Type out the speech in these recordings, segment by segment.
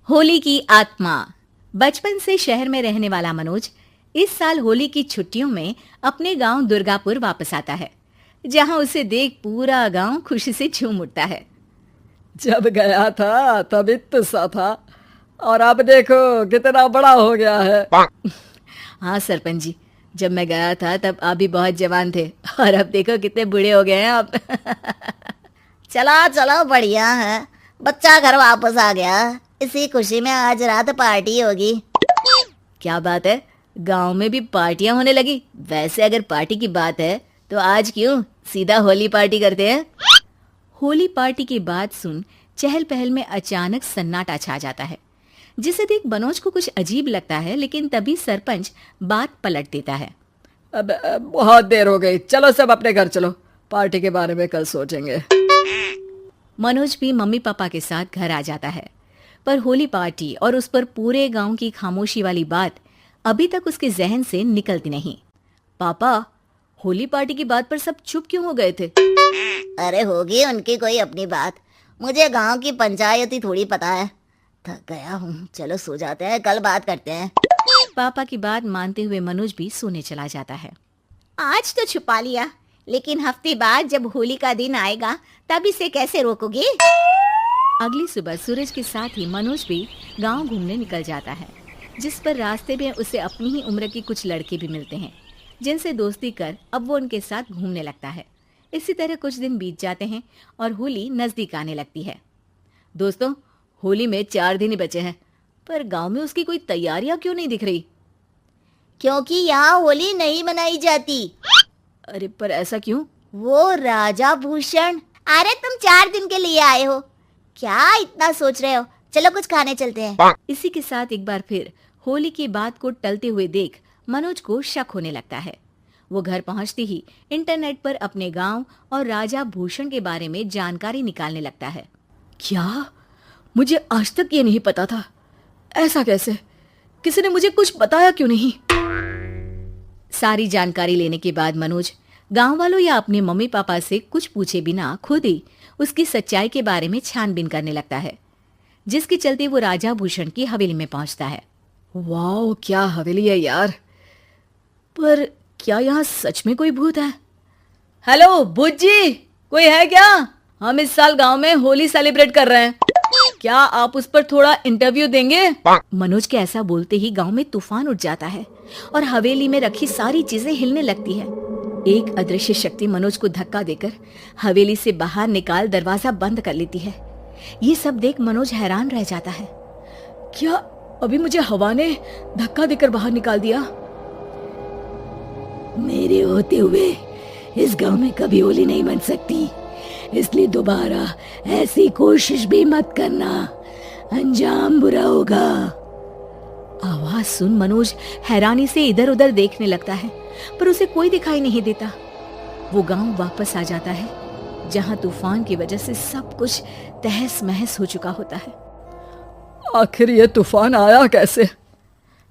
होली की आत्मा। बचपन से शहर में रहने वाला मनोज इस साल होली की छुट्टियों में अपने गांव दुर्गापुर वापस आता है, जहां उसे देख पूरा गांव खुशी से झूम उठता है। जब गया था तब इतना सा था और अब देखो कितना बड़ा हो गया है। हाँ सरपंच जी, जब मैं गया था तब आप भी बहुत जवान थे और अब देखो कितने बूढ़े हो गए हैं आप। चलो चलो, बढ़िया है, बच्चा घर वापस आ गया। इसी खुशी में आज रात पार्टी होगी। क्या बात है, गांव में भी पार्टियां होने लगी। वैसे अगर पार्टी की बात है तो आज क्यों सीधा होली पार्टी करते हैं। होली पार्टी की बात सुन चहल पहल में अचानक सन्नाटा छा जाता है, जिसे देख मनोज को कुछ अजीब लगता है, लेकिन तभी सरपंच बात पलट देता है। अब बहुत देर हो गई, चलो सब अपने घर चलो, पार्टी के बारे में कल सोचेंगे। मनोज भी मम्मी पापा के साथ घर आ जाता है, पर होली पार्टी और उस पर पूरे गांव की खामोशी वाली बात अभी तक उसके जहन से निकलती नहीं। पापा, होली पार्टी की बात पर सब चुप क्यों हो गए थे? अरे होगी उनकी कोई अपनी बात, मुझे गांव की पंचायत ही थोड़ी पता है। थक गया हूँ, चलो सो जाते हैं, कल बात करते हैं। पापा की बात मानते हुए मनोज भी सोने चला जाता है। आज तो छुपा लिया, लेकिन हफ्ते बाद जब होली का दिन आएगा तब इसे कैसे रोकोगे? अगली सुबह सूरज के साथ ही मनोज भी गांव घूमने निकल जाता है, जिस पर रास्ते में उसे अपनी ही उम्र के कुछ लड़के भी मिलते हैं, जिनसे दोस्ती कर अब वो उनके साथ घूमने लगता है। इसी तरह कुछ दिन बीत जाते हैं और होली नजदीक आने लगती है। दोस्तों, होली में 4 दिन ही बचे हैं, पर गांव में उसकी कोई तैयारियां क्यों नहीं दिख रही? क्योंकि यहाँ होली नहीं मनाई जाती। अरे पर ऐसा क्यों? वो राजा भूषण। अरे तुम 4 दिन के लिए आए हो, क्या इतना सोच रहे हो? चलो कुछ खाने चलते हैं। इसी के साथ एक बार फिर होली की बात को टलते हुए देख मनोज को शक होने लगता है। वो घर पहुंचते ही इंटरनेट पर अपने गांव और राजा भूषण के बारे में जानकारी निकालने लगता है। क्या? मुझे आज तक ये नहीं पता था। ऐसा कैसे? किसी ने मुझे कुछ बताया क्यों नहीं? सारी जानकारी लेने के बाद मनोज गांव वालों या अपने मम्मी पापा से कुछ पूछे बिना खुद ही उसकी सच्चाई के बारे में छानबीन करने लगता है, जिसके चलते वो राजा भूषण की हवेली में पहुंचता है। वाह, क्या हवेली है यार। पर क्या यहाँ सच में कोई भूत है? हेलो भूत जी, कोई है क्या? हम इस साल गांव में होली सेलिब्रेट कर रहे हैं, क्या आप उस पर थोड़ा इंटरव्यू देंगे? मनोज के ऐसा बोलते ही गांव में तूफान उठ जाता है और हवेली में रखी सारी चीजें हिलने लगती है। एक अदृश्य शक्ति मनोज को धक्का देकर हवेली से बाहर निकाल दरवाजा बंद कर लेती है। ये सब देख मनोज हैरान रह जाता है। क्या अभी मुझे हवा ने धक्का देकर बाहर निकाल दिया? मेरे होते हुए इस गांव में कभी होली नहीं बन सकती, इसलिए दोबारा ऐसी कोशिश भी मत करना, अंजाम बुरा होगा। आवाज सुन मनोज हैरानी से इधर उधर देखने लगता है, पर उसे कोई दिखाई नहीं देता। वो गांव वापस आ जाता है, जहां तूफान की वजह से सब कुछ तहस महस हो चुका होता है। आखिर ये तूफान आया कैसे?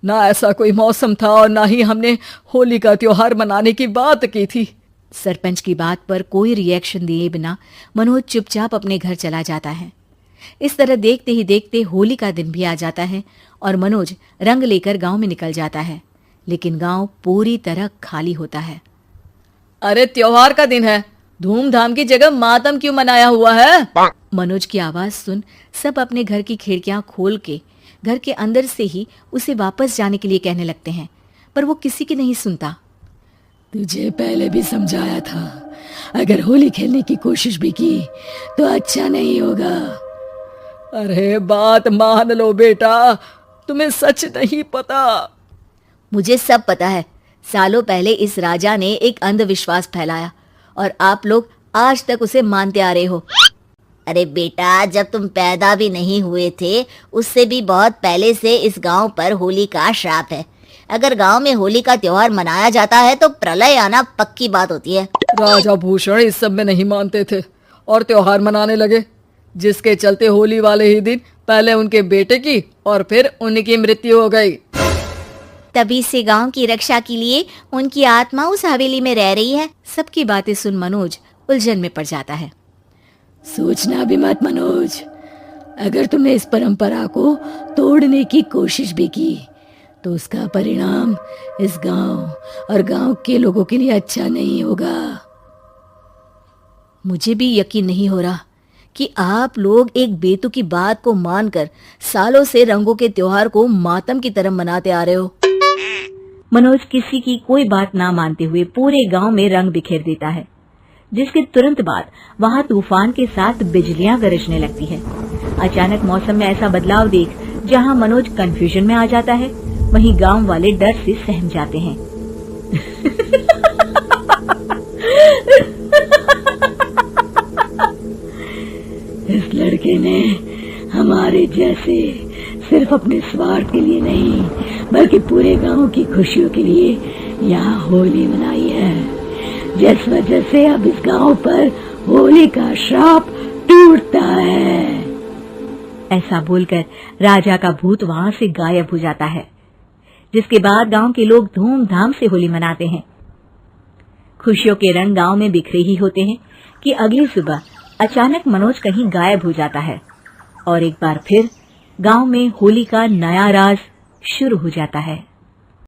ना ऐसा कोई मौसम था और ना ही हमने होली का त्योहार मनाने की बात की थी। सरपंच की बात पर कोई रिएक्शन दिए बिना मनोज चुपचाप अपने घर चला जाता है। इस तरह देखते ही देखते होली का दिन भी आ जाता है और मनोज रंग लेकर गांव में निकल जाता है, लेकिन गांव पूरी तरह खाली होता है। अरे त्योहार का दिन है, धूमधाम की जगह मातम क्यों मनाया हुआ है? मनोज की आवाज सुन सब अपने घर की खिड़कियां खोल के घर के अंदर से ही उसे वापस जाने के लिए कहने लगते हैं, पर वो किसी की नहीं सुनता। तुझे पहले भी समझाया था, अगर होली खेलने की कोशिश भी की तो अच्छा नहीं होगा। अरे बात मान लो बेटा, तुम्हें सच नहीं पता। मुझे सब पता है। सालों पहले इस राजा ने एक अंधविश्वास फैलाया और आप लोग आज तक उसे मानते आ रहे हो। अरे बेटा, जब तुम पैदा भी नहीं हुए थे उससे भी बहुत पहले से इस गांव पर होली का श्राप है। अगर गांव में होली का त्योहार मनाया जाता है तो प्रलय आना पक्की बात होती है। राजा भूषण इस सब में नहीं मानते थे और त्योहार मनाने लगे, जिसके चलते होली वाले ही दिन पहले उनके बेटे की और फिर उनकी मृत्यु हो गई। तभी से गांव की रक्षा के लिए उनकी आत्मा उस हवेली में रह रही है। सबकी बातें सुन मनोज उलझन में पड़ जाता है। सोचना भी मत मनोज, अगर तुमने इस परंपरा को तोड़ने की कोशिश भी की तो उसका परिणाम इस गांव और गांव के लोगों के लिए अच्छा नहीं होगा। मुझे भी यकीन नहीं हो रहा कि आप लोग एक बेतुकी बात को मानकर सालों से रंगों के त्योहार को मातम की तरह मनाते आ रहे हो। मनोज किसी की कोई बात ना मानते हुए पूरे गांव में रंग बिखेर देता है, जिसके तुरंत बाद वहां तूफान के साथ बिजलियां गरजने लगती है। अचानक मौसम में ऐसा बदलाव देख जहां मनोज कंफ्यूजन में आ जाता है, वहीं गांव वाले डर से सहम जाते हैं। इस लड़के ने हमारे जैसे सिर्फ अपने स्वार्थ के लिए नहीं बल्कि पूरे गांव की खुशियों के लिए यहाँ होली मनाई है, जिस वजह से अब इस गांव पर होली का श्राप टूटता है। ऐसा बोलकर राजा का भूत वहां से गायब हो जाता है, जिसके बाद गांव के लोग धूमधाम से होली मनाते हैं। खुशियों के रंग गांव में बिखरे ही होते हैं कि अगली सुबह अचानक मनोज कहीं गायब हो जाता है और एक बार फिर गांव में होली का नया राज शुरू हो जाता है।